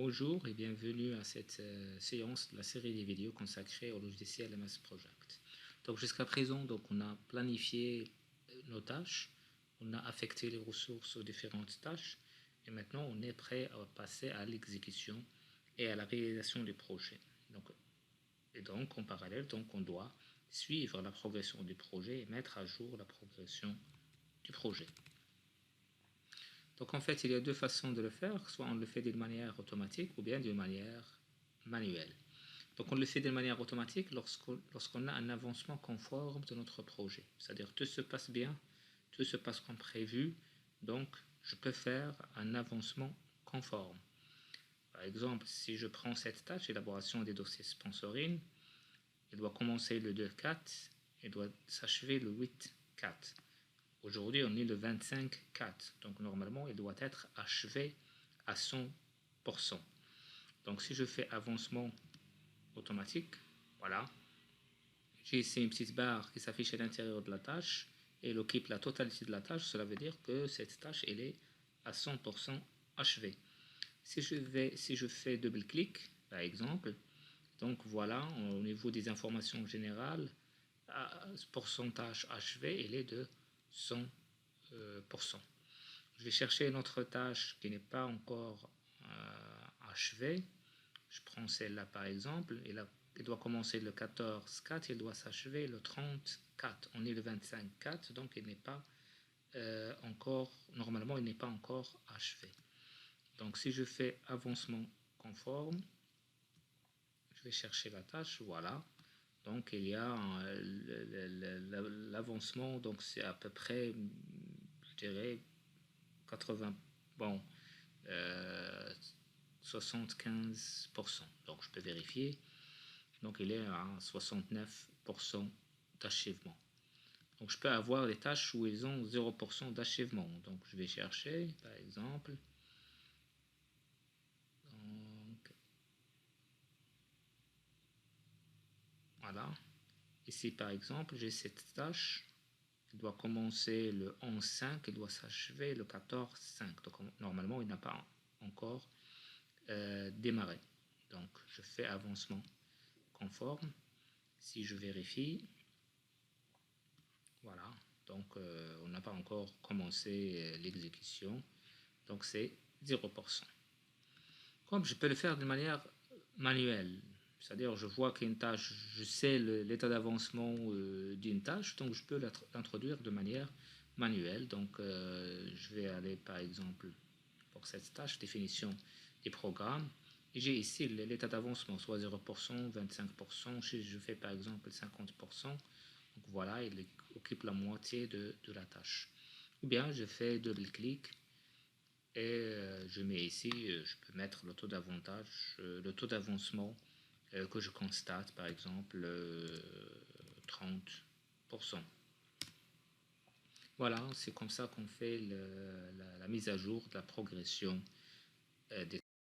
Bonjour et bienvenue à cette séance de la série des vidéos consacrée au logiciel MS Project. Donc jusqu'à présent, on a planifié nos tâches, on a affecté les ressources aux différentes tâches et maintenant on est prêt à passer à l'exécution et à la réalisation du projet. Donc en parallèle, on doit suivre la progression du projet et mettre à jour la progression du projet. Donc en fait, il y a deux façons de le faire, soit on le fait d'une manière automatique ou bien d'une manière manuelle. Donc on le fait d'une manière automatique lorsqu'on a un avancement conforme de notre projet. C'est-à-dire tout se passe bien, tout se passe comme prévu, donc je peux faire un avancement conforme. Par exemple, si je prends cette tâche, élaboration des dossiers sponsoring, il doit commencer le 2-4 et doit s'achever le 8-4. Aujourd'hui, on est le 25-4, donc normalement, il doit être achevé à 100%. Donc, si je fais avancement automatique, voilà, j'ai ici une petite barre qui s'affiche à l'intérieur de la tâche et elle occupe la totalité de la tâche. Cela veut dire que cette tâche, elle est à 100% achevée. Si je fais double-clic, par exemple, donc voilà, au niveau des informations générales, pourcentage achevé, il est de 100%. Je vais chercher une autre tâche qui n'est pas encore achevée. Je prends celle-là par exemple. Il doit commencer le 14-4, il doit s'achever le 30-4. On est le 25-4, donc il n'est pas encore, normalement il n'est pas encore achevé. Donc si je fais avancement conforme, je vais chercher la tâche, voilà. Donc il y a l'avancement, donc c'est à peu près, je dirais, 80, bon, 75%. Donc je peux vérifier. Donc il est à 69% d'achèvement. Donc je peux avoir des tâches où ils ont 0% d'achèvement. Donc je vais chercher, par exemple. Donc, voilà. Ici, par exemple, j'ai cette tâche. Il doit commencer le 11-5, il doit s'achever le 14-5. Donc normalement, il n'a pas encore démarré. Donc je fais avancement conforme. Si je vérifie, voilà, donc on n'a pas encore commencé l'exécution, donc c'est 0%. Comme je peux le faire de manière manuelle, c'est-à-dire je vois qu'une tâche, je sais l'état d'avancement d'une tâche, donc je peux l'introduire de manière manuelle. Donc je vais aller par exemple pour cette tâche, définition des programmes, et j'ai ici l'état d'avancement, soit 0%, 25%, si je fais par exemple 50%, donc voilà, il occupe la moitié de la tâche. Ou bien je fais double-clic et je mets ici, je peux mettre le taux d'avantage, le taux d'avancement que je constate, par exemple 30%. Voilà, c'est comme ça qu'on fait la mise à jour de la progression des